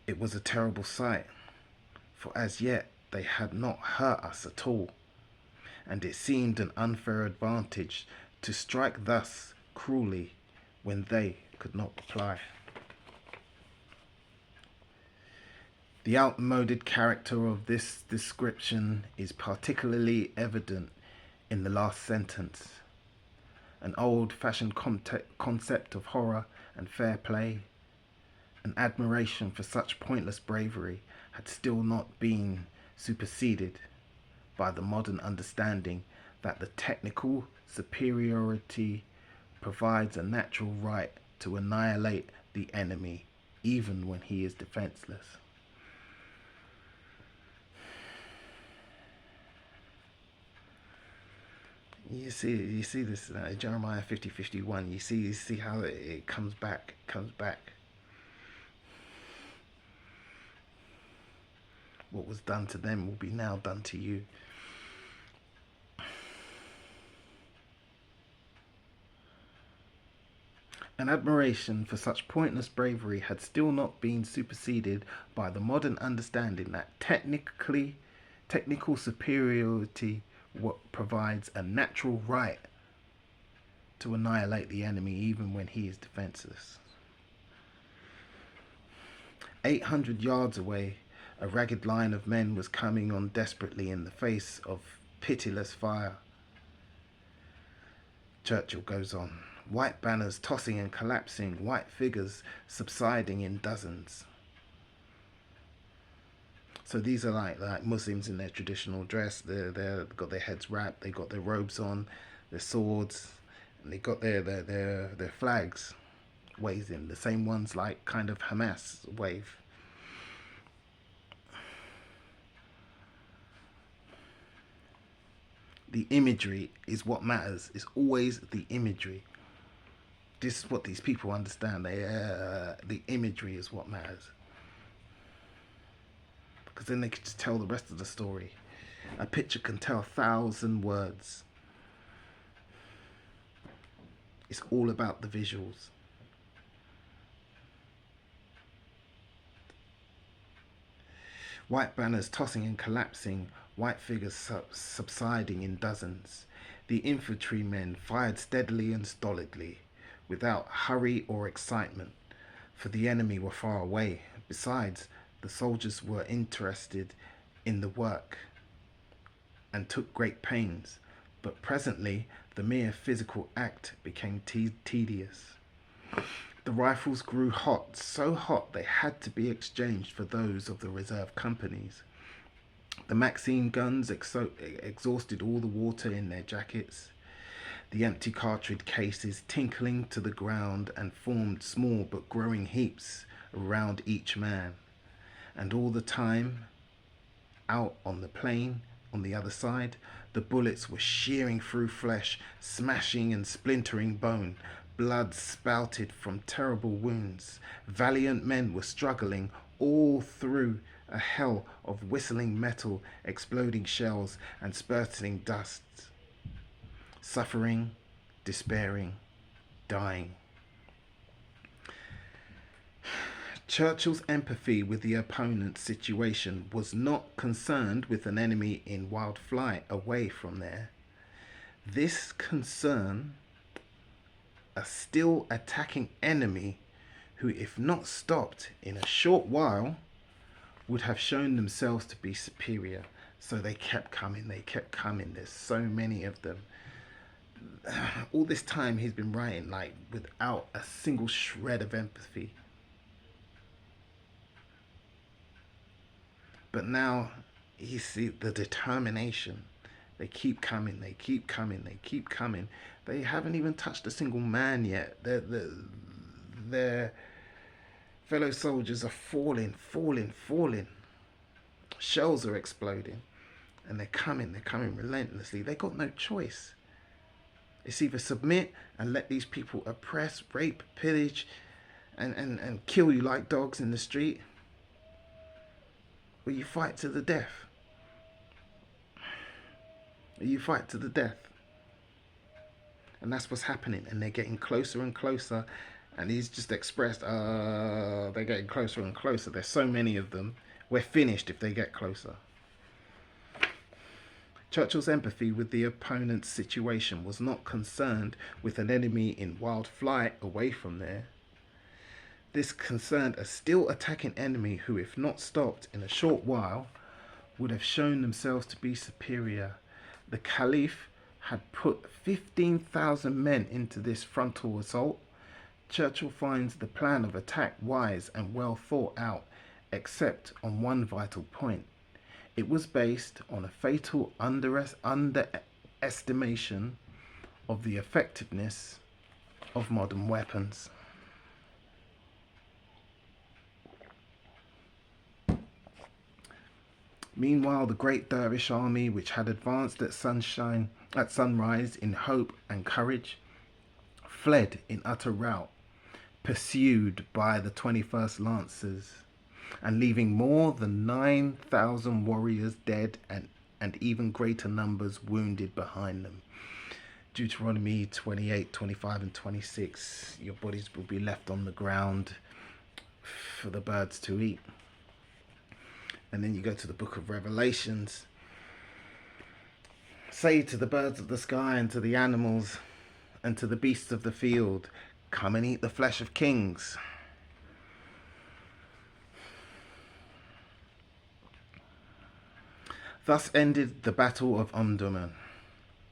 S1: It was a terrible sight, for as yet they had not hurt us at all, and it seemed an unfair advantage to strike thus cruelly when they could not reply. The outmoded character of this description is particularly evident in the last sentence. An old-fashioned concept of horror and fair play, an admiration for such pointless bravery, had still not been superseded by the modern understanding that the technical superiority provides a natural right to annihilate the enemy even when he is defenseless. You see this Jeremiah 50:51. You see how it comes back. What was done to them will be now done to you. An admiration for such pointless bravery had still not been superseded by the modern understanding that technical superiority provides a natural right to annihilate the enemy even when he is defenseless. 800 yards away, a ragged line of men was coming on desperately in the face of pitiless fire. Churchill goes on. White banners tossing and collapsing, white figures subsiding in dozens. So these are like Muslims in their traditional dress. They've got their heads wrapped, they got their robes on, their swords, and they got their flags waving, the same ones like kind of Hamas wave. The imagery is what matters. It's always the imagery. This is what these people understand. The imagery is what matters. Because then they can just tell the rest of the story. A picture can tell 1,000 words. It's all about the visuals. White banners tossing and collapsing, white figures subsiding in dozens. The infantrymen fired steadily and stolidly, without hurry or excitement, for the enemy were far away. Besides, the soldiers were interested in the work and took great pains, but presently the mere physical act became tedious. The rifles grew hot, so hot they had to be exchanged for those of the reserve companies. The Maxim guns exhausted all the water in their jackets. The empty cartridge cases tinkling to the ground and formed small but growing heaps around each man. And all the time, out on the plain, on the other side, the bullets were shearing through flesh, smashing and splintering bone. Blood spouted from terrible wounds. Valiant men were struggling all through a hell of whistling metal, exploding shells, and spurting dust. Suffering, despairing, dying. Churchill's empathy with the opponent's situation was not concerned with an enemy in wild flight away from there. This concerned a still attacking enemy who, if not stopped in a short while, would have shown themselves to be superior. So they kept coming. There's so many of them. All this time he's been writing like without a single shred of empathy. But now you see the determination. They keep coming. They haven't even touched a single man yet. Their fellow soldiers are falling. Shells are exploding. And they're coming relentlessly. They got no choice. It's either submit and let these people oppress, rape, pillage, and kill you like dogs in the street, or you fight to the death. And that's what's happening. And they're getting closer and closer. And he's just expressed, they're getting closer and closer. There's so many of them. We're finished if they get closer. Churchill's empathy with the opponent's situation was not concerned with an enemy in wild flight away from there. This concerned a still attacking enemy who, if not stopped in a short while, would have shown themselves to be superior. The Caliph had put 15,000 men into this frontal assault. Churchill finds the plan of attack wise and well thought out, except on one vital point. It was based on a fatal underestimation of the effectiveness of modern weapons. Meanwhile, the great Dervish army, which had advanced at sunrise in hope and courage, fled in utter rout, pursued by the 21st Lancers, and leaving more than 9,000 warriors dead and even greater numbers wounded behind them. Deuteronomy 28, 25 and 26, your bodies will be left on the ground for the birds to eat. And then you go to the book of Revelations. Say to the birds of the sky and to the animals and to the beasts of the field, come and eat the flesh of kings. Thus ended the Battle of Omdurman,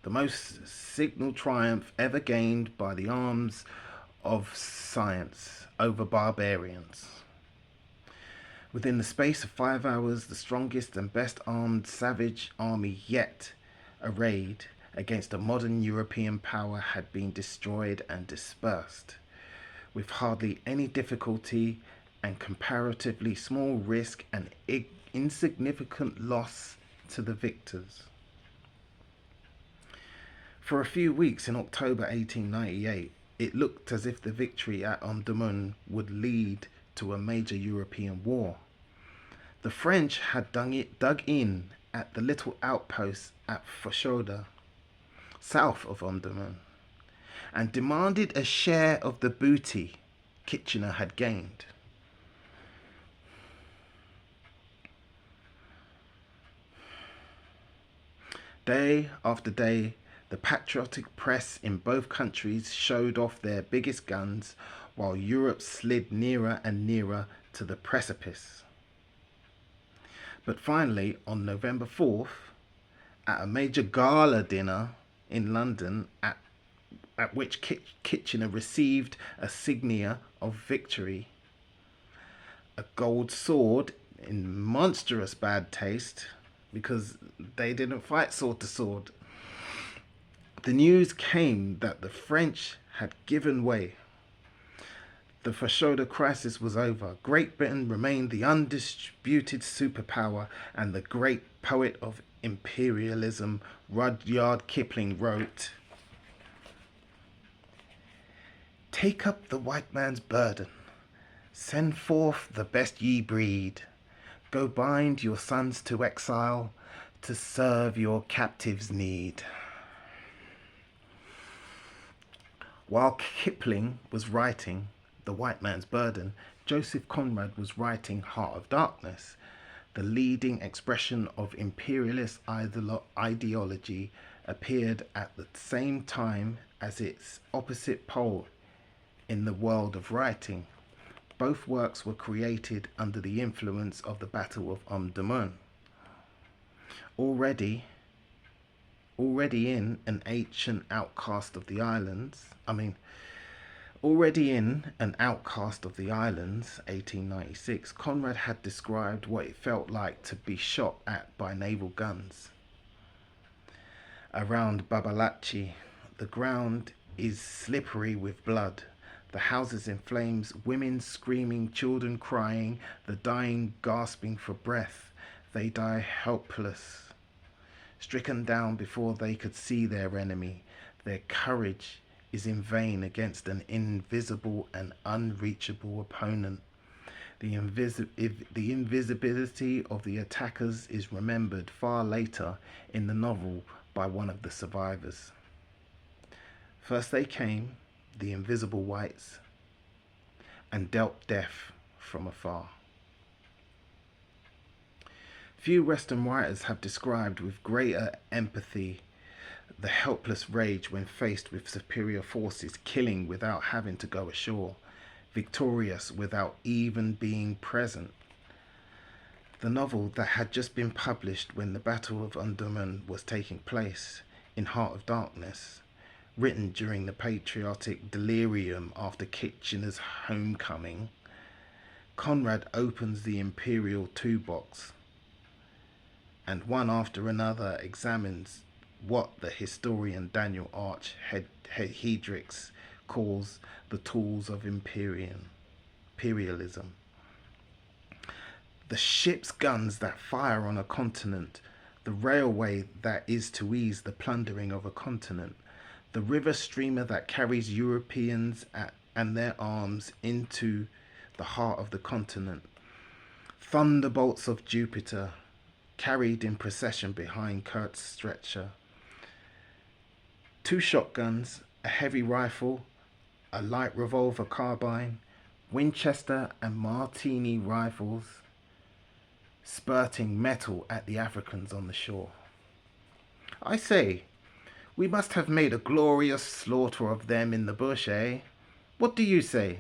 S1: the most signal triumph ever gained by the arms of science over barbarians. Within the space of 5 hours, the strongest and best armed savage army yet arrayed against a modern European power had been destroyed and dispersed, with hardly any difficulty and comparatively small risk and insignificant loss to the victors. For a few weeks in October 1898, it looked as if the victory at Omdurman would lead to a major European war. The French had dug in at the little outpost at Fashoda, south of Omdurman, and demanded a share of the booty Kitchener had gained. Day after day, the patriotic press in both countries showed off their biggest guns, while Europe slid nearer and nearer to the precipice. But finally, on November 4th, at a major gala dinner in London, at which Kitchener received a signia of victory, a gold sword in monstrous bad taste, because they didn't fight sword to sword, the news came that the French had given way. The Fashoda crisis was over. Great Britain remained the undisputed superpower, and the great poet of imperialism, Rudyard Kipling, wrote, "Take up the white man's burden, send forth the best ye breed, go bind your sons to exile, to serve your captives' need." While Kipling was writing The White Man's Burden, Joseph Conrad was writing Heart of Darkness. The leading expression of imperialist ideology appeared at the same time as its opposite pole in the world of writing. Both works were created under the influence of the Battle of Omdurman. Already in An Outcast of the Islands, 1896, Conrad had described what it felt like to be shot at by naval guns. Around Babalachi, the ground is slippery with blood, the houses in flames, women screaming, children crying, the dying gasping for breath. They die helpless, stricken down before they could see their enemy. Their courage is in vain against an invisible and unreachable opponent. The invisibility of the attackers is remembered far later in the novel by one of the survivors. First they came, the invisible whites, and dealt death from afar. Few Western writers have described with greater empathy the helpless rage when faced with superior forces killing without having to go ashore. victorious without even being present. The novel that had just been published when the Battle of Omdurman was taking place in Heart of Darkness, written during the patriotic delirium after Kitchener's homecoming, Conrad opens the Imperial toolbox and one after another examines what the historian Daniel Arch Hedricks calls the tools of imperialism. The ship's guns that fire on a continent, the railway that is to ease the plundering of a continent, the river streamer that carries Europeans and their arms into the heart of the continent, thunderbolts of Jupiter carried in procession behind Kurt's stretcher, 2 shotguns, a heavy rifle, a light revolver carbine, Winchester and Martini rifles, spurting metal at the Africans on the shore. I say, we must have made a glorious slaughter of them in the bush, eh? What do you say?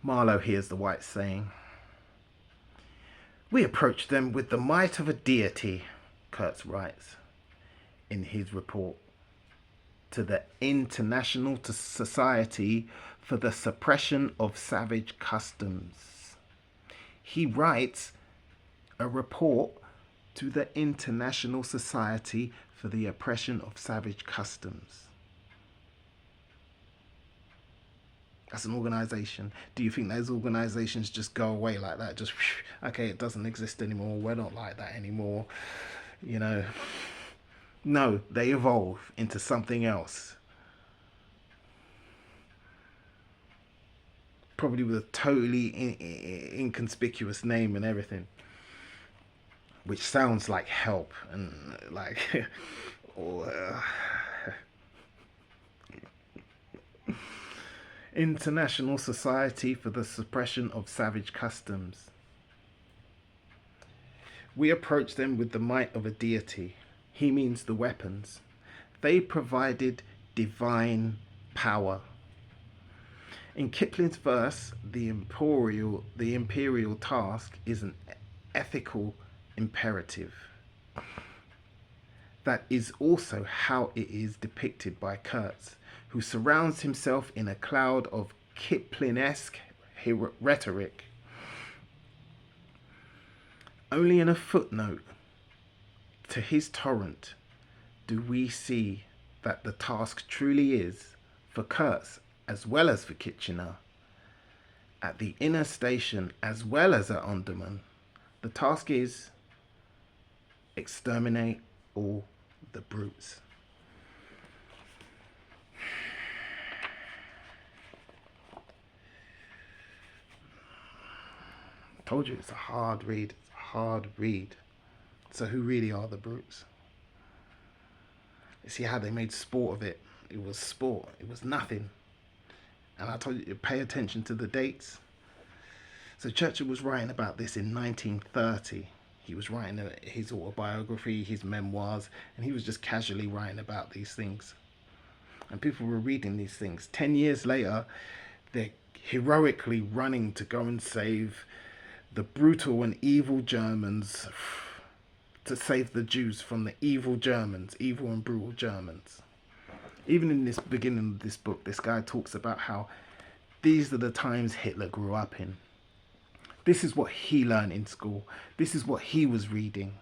S1: Marlowe hears the whites saying. We approached them with the might of a deity, Kurtz writes in his report to the International Society for the Suppression of Savage Customs. He writes a report to the International Society for the Oppression of Savage Customs. That's an organization. Do you think those organizations just go away like that? Just, okay, it doesn't exist anymore. We're not like that anymore. You know. No, they evolve into something else. Probably with a totally inconspicuous name and everything. Which sounds like help and like... International Society for the Suppression of Savage Customs. We approach them with the might of a deity. He means the weapons. They provided divine power. In Kipling's verse, the imperial task is an ethical imperative. That is also how it is depicted by Kurtz, who surrounds himself in a cloud of Kipling-esque rhetoric. Only in a footnote to his torrent do we see that the task truly is, for Kurtz as well as for Kitchener, at the inner station as well as at Omdurman, the task is exterminate all the brutes. I told you it's a hard read. It's a hard read. So who really are the brutes? You see how they made sport of it. It was sport. It was nothing. And I told you to pay attention to the dates. So Churchill was writing about this in 1930. He was writing his autobiography, his memoirs, and he was just casually writing about these things. And people were reading these things. 10 years later, they're heroically running to go and save the brutal and evil Germans, to save the Jews from the evil Germans, evil and brutal Germans. Even in this beginning of this book, this guy talks about how these are the times Hitler grew up in. This is what he learned in school. This is what he was reading.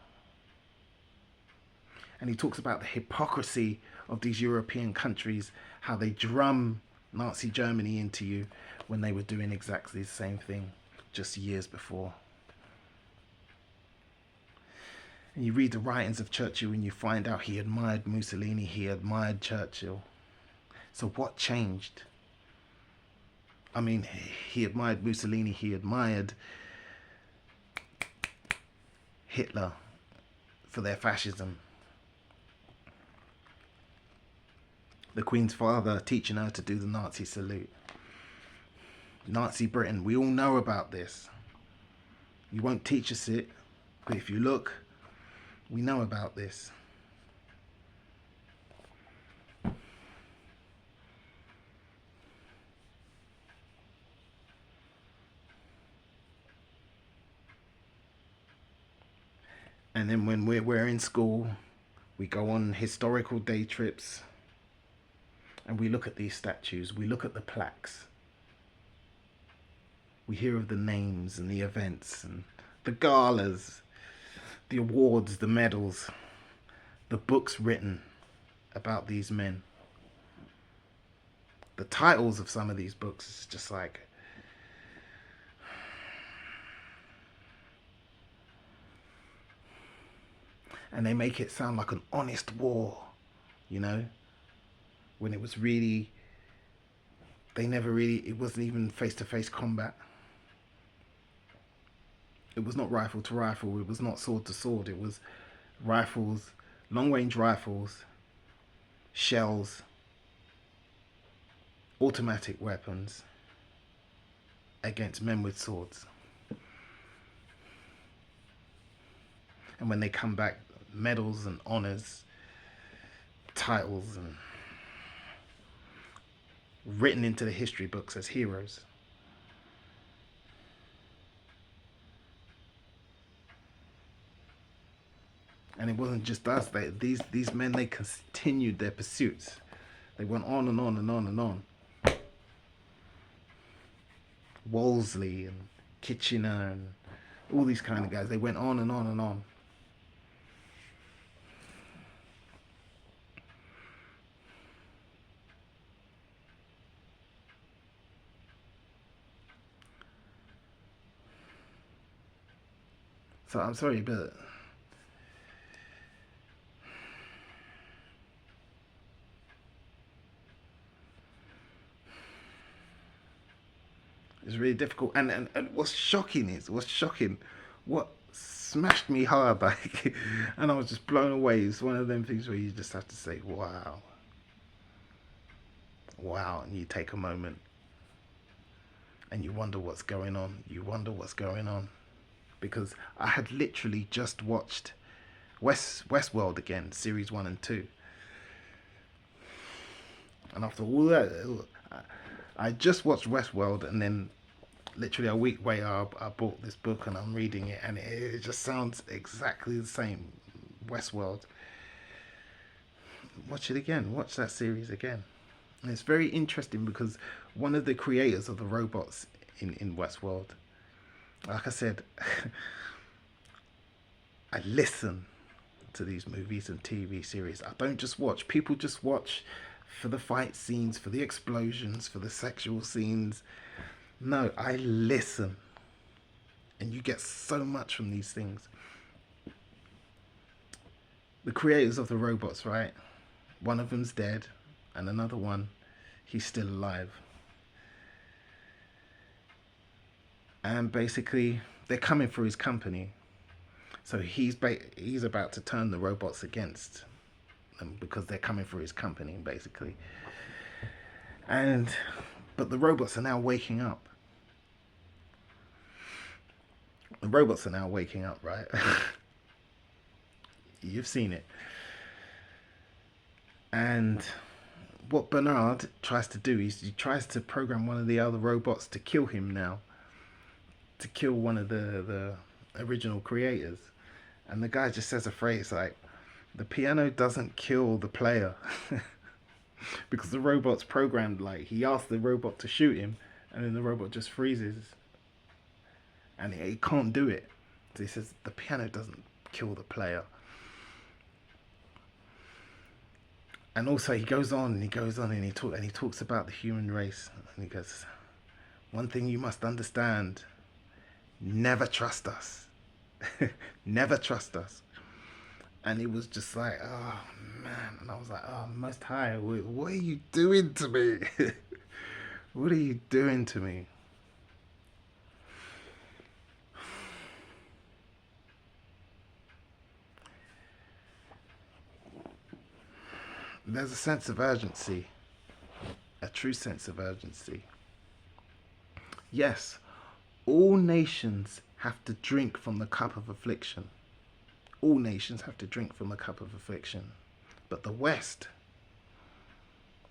S1: And he talks about the hypocrisy of these European countries, how they drum Nazi Germany into you when they were doing exactly the same thing just years before. And you read the writings of Churchill and you find out he admired Mussolini, he admired Churchill. So what changed? I mean, he admired Mussolini, he admired Hitler for their fascism. The Queen's father teaching her to do the Nazi salute. Nazi Britain, we all know about this. You won't teach us it, but if you look, we know about this. And then when we're in school, we go on historical day trips and we look at these statues, we look at the plaques, we hear of the names and the events and the galas, the awards, the medals, the books written about these men. The titles of some of these books is just like, and they make it sound like an honest war, you know, when it was really, they never really, it wasn't even face-to-face combat. It was not rifle to rifle, it was not sword to sword, it was rifles, long range rifles, shells, automatic weapons against men with swords. And when they come back, medals and honors, titles, and written into the history books as heroes. And it wasn't just us. These men, they continued their pursuits. They went on and on and on and on. Wolseley and Kitchener and all these kind of guys. They went on and on and on. So I'm sorry, but it's really difficult. And what's shocking, what smashed me hard, like, and I was just blown away. It's one of them things where you just have to say, wow. Wow. And you take a moment and you wonder what's going on. Because I had literally just watched Westworld again, series 1 and 2. And after all that, I just watched Westworld, and then literally a week later, I bought this book and I'm reading it, and it just sounds exactly the same. Westworld. Watch it again. Watch that series again. And it's very interesting because one of the creators of the robots in Westworld, like I said, I listen to these movies and TV series. I don't just watch. People just watch for the fight scenes, for the explosions, for the sexual scenes. No, I listen. And you get so much from these things. The creators of the robots, right? One of them's dead, and another one, he's still alive. And basically, they're coming for his company. So he's about to turn the robots against them because they're coming for his company, basically. But the robots are now waking up. The robots are now waking up, right? You've seen it. And what Bernard tries to do is he tries to program one of the other robots to kill him now. To kill one of the original creators. And the guy just says a phrase like, the piano doesn't kill the player. Because the robot's programmed, like, he asks the robot to shoot him, and then the robot just freezes. And he can't do it. So he says, the piano doesn't kill the player. And also he goes on and he talks about the human race. And he goes, one thing you must understand, never trust us. Never trust us. And it was just like, oh man. And I was like, oh, Most High, what are you doing to me? What are you doing to me? There's a sense of urgency, a true sense of urgency. Yes, all nations have to drink from the cup of affliction. All nations have to drink from the cup of affliction. But the West,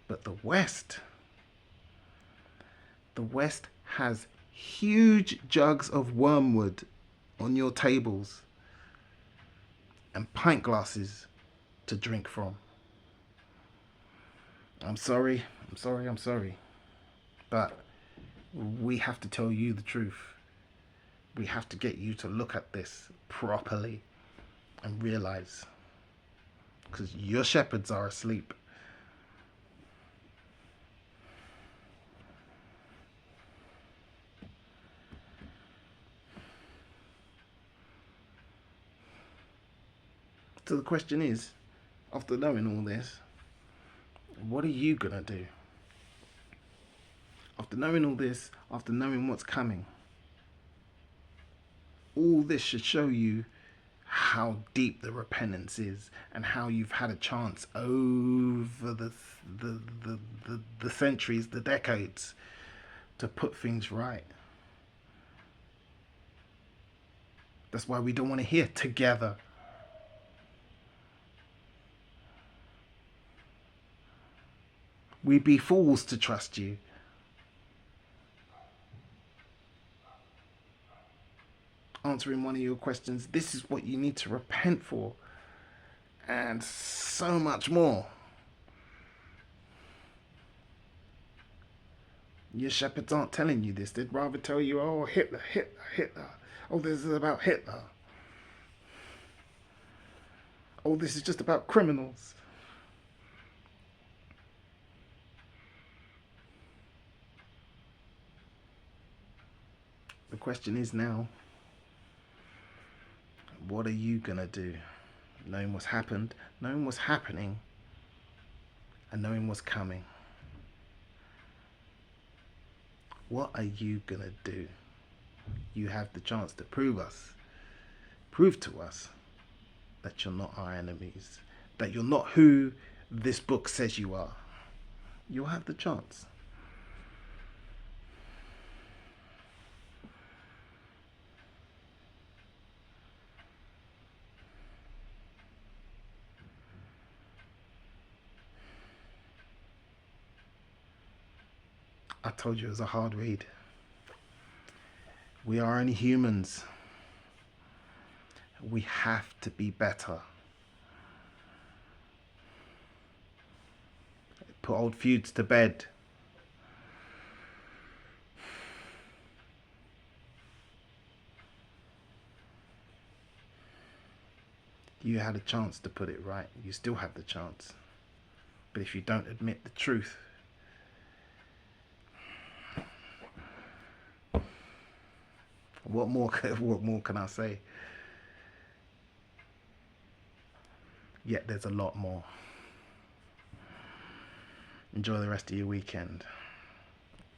S1: the West has huge jugs of wormwood on your tables. and pint glasses to drink from. I'm sorry, I'm sorry. But we have to tell you the truth. We have to get you to look at this properly and realize, because your shepherds are asleep. So the question is, after knowing all this, what are you gonna do? After knowing all this, after knowing what's coming, all this should show you how deep the repentance is and how you've had a chance over the centuries, the decades, to put things right. That's why we don't want to hear together. We'd be fools to trust you. Answering one of your questions, this is what you need to repent for, and so much more. Your shepherds aren't telling you this. They'd rather tell you, oh, Hitler, Hitler, Hitler. Oh, this is about Hitler. Oh, this is just about criminals. The question is now, what are you gonna do? Knowing what's happened, knowing what's happening, and knowing what's coming. What are you gonna do? You have the chance to prove to us that you're not our enemies, that you're not who this book says you are. You'll have the chance. I told you it was a hard read. We are only humans. We have to be better. Put old feuds to bed. You had a chance to put it right. You still have the chance. But if you don't admit the truth, what more can I say? Yet there's a lot more. Enjoy the rest of your weekend.